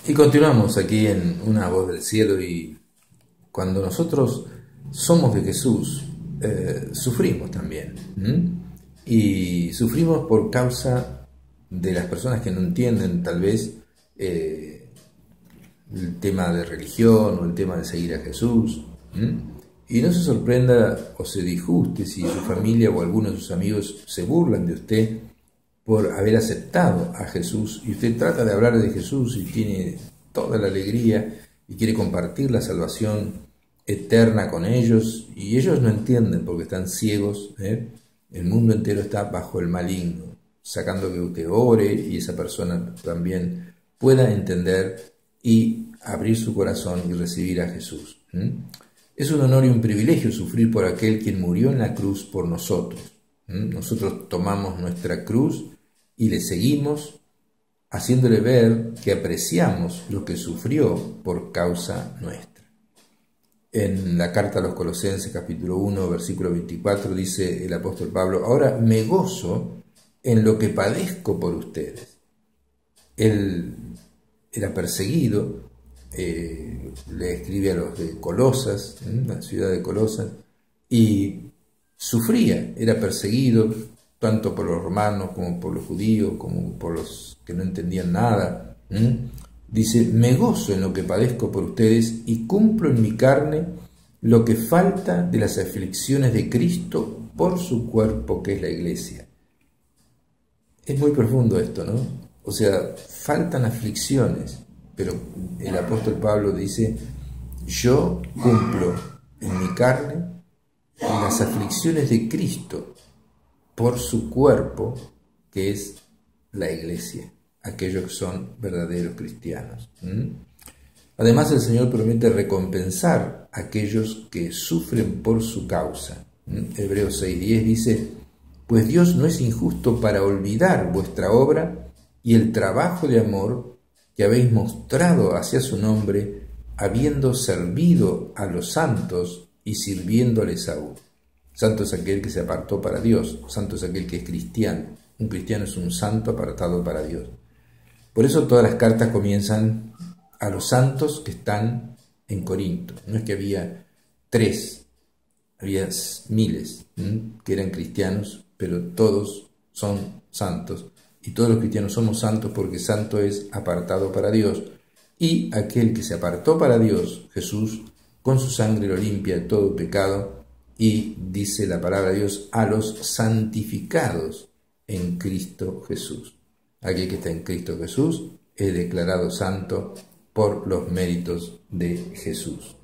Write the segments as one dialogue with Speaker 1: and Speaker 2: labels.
Speaker 1: Y continuamos aquí en Una Voz del Cielo, y cuando nosotros somos de Jesús, sufrimos también. Y sufrimos por causa de las personas que no entienden tal vez el tema de religión o el tema de seguir a Jesús. Y no se sorprenda o se disguste si su familia o algunos de sus amigos se burlan de usted por haber aceptado a Jesús, y usted trata de hablar de Jesús y tiene toda la alegría y quiere compartir la salvación eterna con ellos, y ellos no entienden porque están ciegos. El mundo entero está bajo el maligno, sacando que usted ore y esa persona también pueda entender y abrir su corazón y recibir a Jesús. Es un honor y un privilegio sufrir por aquel quien murió en la cruz por nosotros. Nosotros tomamos nuestra cruz y le seguimos, haciéndole ver que apreciamos lo que sufrió por causa nuestra. En la carta a los Colosenses, capítulo 1, versículo 24, dice el apóstol Pablo: ahora me gozo en lo que padezco por ustedes. Él era perseguido, le escribe a los de Colosas, la ciudad de Colosas, y sufría, era perseguido tanto por los romanos como por los judíos, como por los que no entendían nada. Dice: me gozo en lo que padezco por ustedes y cumplo en mi carne lo que falta de las aflicciones de Cristo por su cuerpo, que es la iglesia. Es muy profundo esto, ¿no? O sea, faltan aflicciones, pero el apóstol Pablo dice: yo cumplo en mi carne las aflicciones de Cristo por su cuerpo, que es la iglesia, aquellos que son verdaderos cristianos. Además, el Señor promete recompensar a aquellos que sufren por su causa. Hebreos 6:10 dice: pues Dios no es injusto para olvidar vuestra obra y el trabajo de amor que habéis mostrado hacia su nombre, habiendo servido a los santos y sirviéndoles aún. Santo es aquel que se apartó para Dios, santo es aquel que es cristiano. Un cristiano es un santo apartado para Dios. Por eso todas las cartas comienzan a los santos que están en Corinto. No es que había 3, había miles que eran cristianos, pero todos son santos. Y todos los cristianos somos santos porque santo es apartado para Dios. Y aquel que se apartó para Dios, Jesús, con su sangre lo limpia de todo pecado. Y dice la palabra de Dios: a los santificados en Cristo Jesús. Aquel que está en Cristo Jesús es declarado santo por los méritos de Jesús.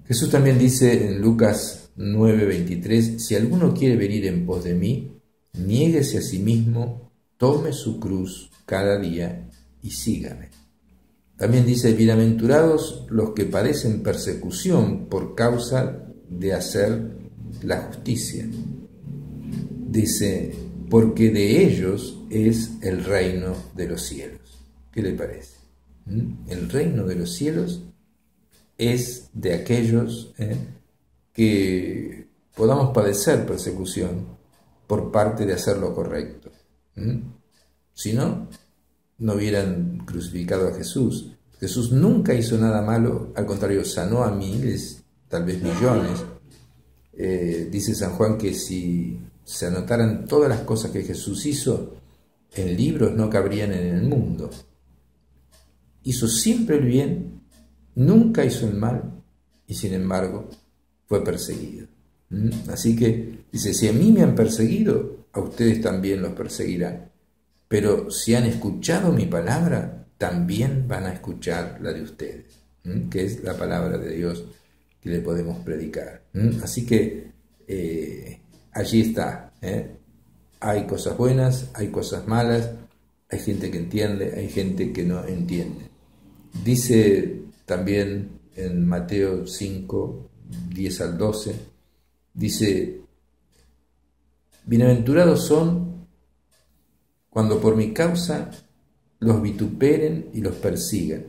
Speaker 1: Jesús también dice en Lucas 9:23: si alguno quiere venir en pos de mí, niéguese a sí mismo, tome su cruz cada día y sígame. También dice: bienaventurados los que padecen persecución por causa de hacer la justicia. Dice: porque de ellos es el reino de los cielos. ¿Qué le parece? El reino de los cielos es de aquellos que podamos padecer persecución por parte de hacer lo correcto. Si no, no hubieran crucificado a Jesús. Jesús nunca hizo nada malo, al contrario, sanó a miles, tal vez millones. Dice San Juan que si se anotaran todas las cosas que Jesús hizo en libros, no cabrían en el mundo. Hizo siempre el bien, nunca hizo el mal, y sin embargo fue perseguido. Así que dice: si a mí me han perseguido, a ustedes también los perseguirán. Pero si han escuchado mi palabra, también van a escuchar la de ustedes, que es la palabra de Dios que le podemos predicar. Así que allí está. Hay cosas buenas, hay cosas malas, hay gente que entiende, hay gente que no entiende. Dice también en Mateo 5, 10 al 12, dice: bienaventurados son cuando por mi causa los vituperen y los persigan,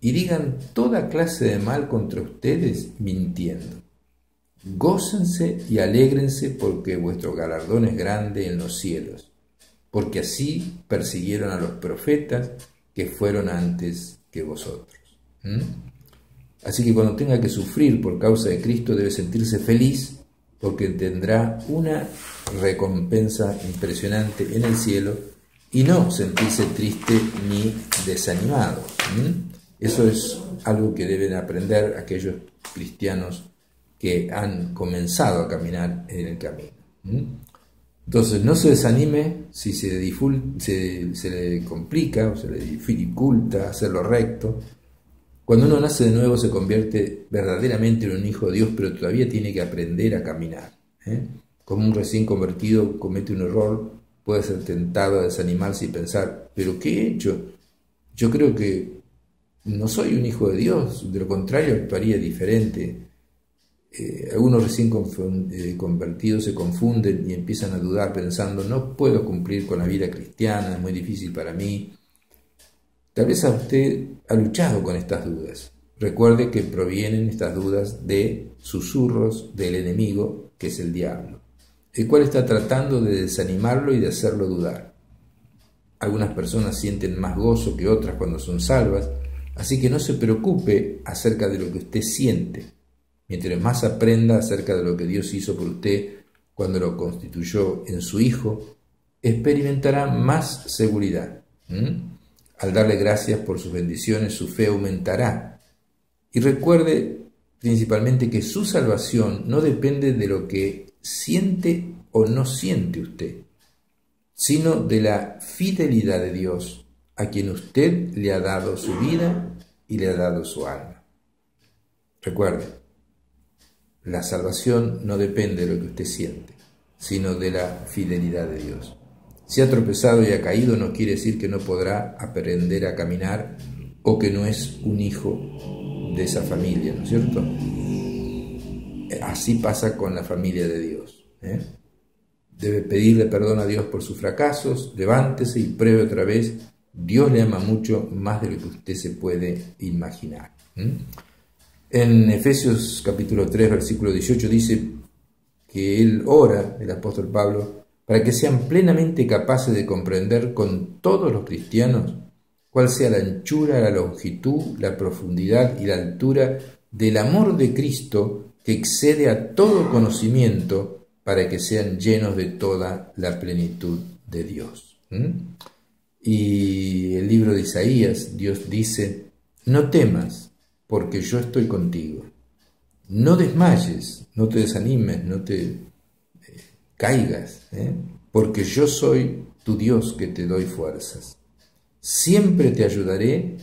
Speaker 1: y digan toda clase de mal contra ustedes mintiendo. Gócense y alégrense, porque vuestro galardón es grande en los cielos, porque así persiguieron a los profetas que fueron antes que vosotros. Así que cuando tenga que sufrir por causa de Cristo debe sentirse feliz, porque tendrá una recompensa impresionante en el cielo, y no sentirse triste ni desanimado. Eso es algo que deben aprender aquellos cristianos que han comenzado a caminar en el camino. Entonces no se desanime si se le complica o se le dificulta hacerlo recto. Cuando uno nace de nuevo se convierte verdaderamente en un hijo de Dios, pero todavía tiene que aprender a caminar. Como un recién convertido comete un error, puede ser tentado a desanimarse y pensar, ¿pero qué he hecho? Yo creo que no soy un hijo de Dios, de lo contrario actuaría diferente. Algunos recién convertidos se confunden y empiezan a dudar pensando, no puedo cumplir con la vida cristiana, es muy difícil para mí. Tal vez a usted ha luchado con estas dudas. Recuerde que provienen estas dudas de susurros del enemigo, que es el diablo, el cual está tratando de desanimarlo y de hacerlo dudar. Algunas personas sienten más gozo que otras cuando son salvas, así que no se preocupe acerca de lo que usted siente. Mientras más aprenda acerca de lo que Dios hizo por usted cuando lo constituyó en su Hijo, experimentará más seguridad. Al darle gracias por sus bendiciones, su fe aumentará. Y recuerde principalmente que su salvación no depende de lo que siente o no siente usted, sino de la fidelidad de Dios, a quien usted le ha dado su vida y le ha dado su alma. Recuerde, la salvación no depende de lo que usted siente, sino de la fidelidad de Dios. Si ha tropezado y ha caído, no quiere decir que no podrá aprender a caminar o que no es un hijo de esa familia, ¿no es cierto? Así pasa con la familia de Dios. Debe pedirle perdón a Dios por sus fracasos, levántese y pruebe otra vez. Dios le ama mucho, más de lo que usted se puede imaginar. En Efesios capítulo 3, versículo 18 dice que él ora, el apóstol Pablo, para que sean plenamente capaces de comprender con todos los cristianos cuál sea la anchura, la longitud, la profundidad y la altura del amor de Cristo, que excede a todo conocimiento, para que sean llenos de toda la plenitud de Dios. Y el libro de Isaías, Dios dice, no temas, porque yo estoy contigo. No desmayes, no te desanimes, no te caigas, porque yo soy tu Dios que te doy fuerzas. Siempre te ayudaré,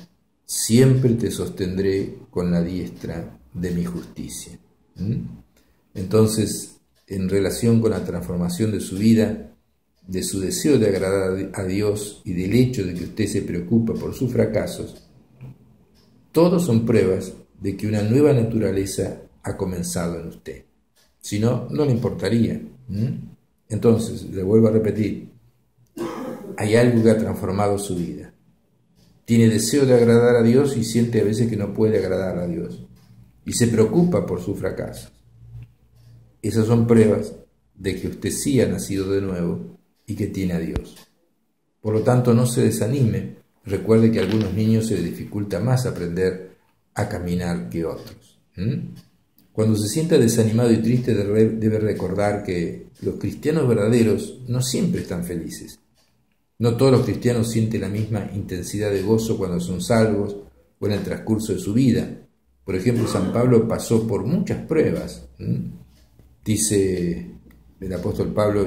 Speaker 1: siempre te sostendré con la diestra de mi justicia. Entonces, en relación con la transformación de su vida, de su deseo de agradar a Dios y del hecho de que usted se preocupa por sus fracasos, todos son pruebas de que una nueva naturaleza ha comenzado en usted. Si no, no le importaría. Entonces, le vuelvo a repetir, hay algo que ha transformado su vida. Tiene deseo de agradar a Dios y siente a veces que no puede agradar a Dios. Y se preocupa por sus fracasos. Esas son pruebas de que usted sí ha nacido de nuevo y que tiene a Dios. Por lo tanto, no se desanime. Recuerde que a algunos niños se les dificulta más aprender a caminar que otros. Cuando se sienta desanimado y triste, debe recordar que los cristianos verdaderos no siempre están felices. No todos los cristianos sienten la misma intensidad de gozo cuando son salvos o en el transcurso de su vida. Por ejemplo, San Pablo pasó por muchas pruebas. Dice el apóstol Pablo,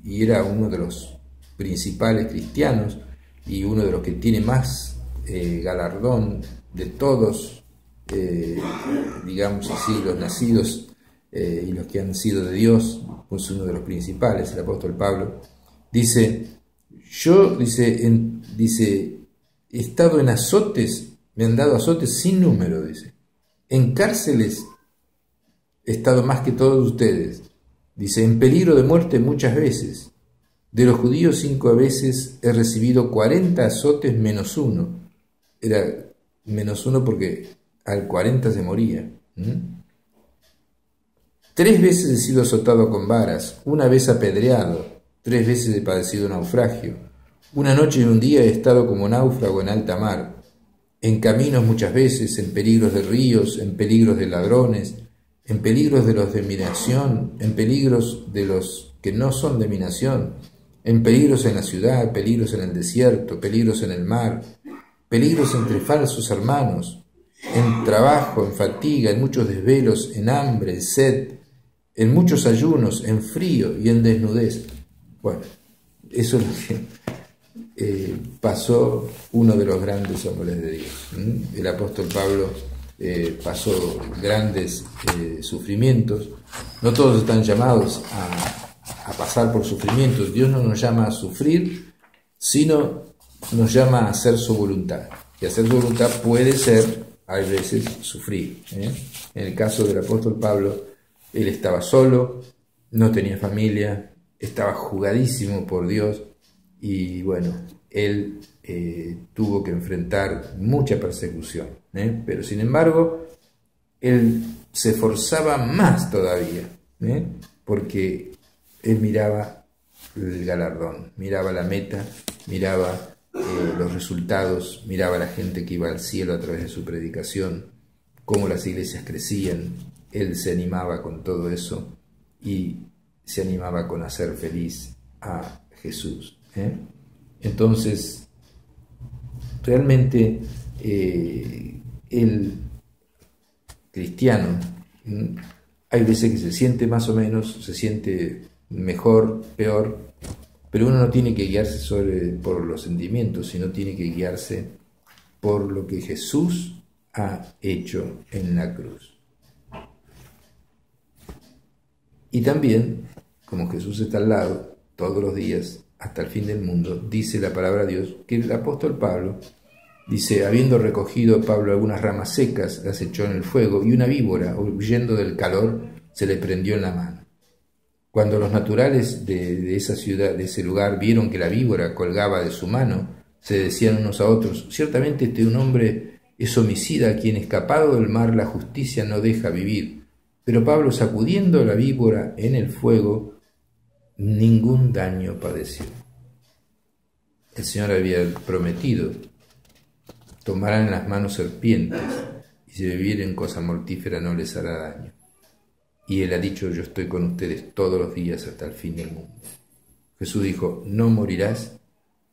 Speaker 1: y era uno de los principales cristianos y uno de los que tiene más galardón de todos, digamos así, los nacidos y los que han sido de Dios, pues uno de los principales, el apóstol Pablo. Dice, he estado en azotes, me han dado azotes sin número, dice. En cárceles he estado más que todos ustedes. Dice, en peligro de muerte muchas veces. De los judíos 5 veces he recibido 40 azotes menos uno. Era menos uno porque al 40 se moría. 3 veces he sido azotado con varas, 1 vez apedreado, 3 veces he padecido naufragio, Una noche y un día he estado como náufrago en alta mar, en caminos muchas veces, en peligros de ríos, en peligros de ladrones, en peligros de los de mi nación, en peligros de los que no son de mi nación, en peligros en la ciudad, peligros en el desierto, peligros en el mar, peligros entre falsos hermanos, en trabajo, en fatiga, en muchos desvelos, en hambre, en sed, en muchos ayunos, en frío y en desnudez. Bueno, eso es lo que pasó uno de los grandes hombres de Dios. El apóstol Pablo pasó grandes sufrimientos. No todos están llamados a pasar por sufrimientos. Dios no nos llama a sufrir, sino nos llama a hacer su voluntad. Y hacer su voluntad puede ser, hay veces, sufrir. En el caso del apóstol Pablo, él estaba solo, no tenía familia, estaba jugadísimo por Dios y bueno, él tuvo que enfrentar mucha persecución. Pero sin embargo, él se esforzaba más todavía, porque él miraba el galardón, miraba la meta, miraba los resultados, miraba a la gente que iba al cielo a través de su predicación, cómo las iglesias crecían. Él se animaba con todo eso y se animaba con hacer feliz a Jesús. Entonces, realmente el cristiano, hay veces que se siente más o menos, se siente mejor, peor, pero uno no tiene que guiarse por los sentimientos, sino tiene que guiarse por lo que Jesús ha hecho en la cruz. Y también, como Jesús está al lado todos los días hasta el fin del mundo, dice la palabra de Dios que el apóstol Pablo dice: habiendo recogido Pablo algunas ramas secas, las echó en el fuego, y una víbora, huyendo del calor, se le prendió en la mano. Cuando los naturales de esa ciudad, de ese lugar, vieron que la víbora colgaba de su mano, se decían unos a otros: ciertamente este un hombre es homicida, a quien escapado del mar la justicia no deja vivir. Pero Pablo, sacudiendo la víbora en el fuego, ningún daño padeció. El Señor había prometido: tomarán en las manos serpientes, y si bebieren cosa mortífera no les hará daño. Y Él ha dicho: yo estoy con ustedes todos los días hasta el fin del mundo. Jesús dijo: no morirás,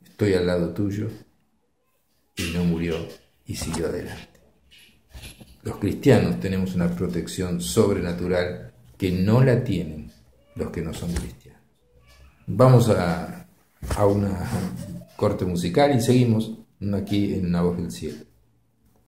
Speaker 1: estoy al lado tuyo. Y no murió y siguió adelante. Los cristianos tenemos una protección sobrenatural que no la tienen los que no son cristianos. Vamos a una corte musical y seguimos aquí en La Voz del Cielo.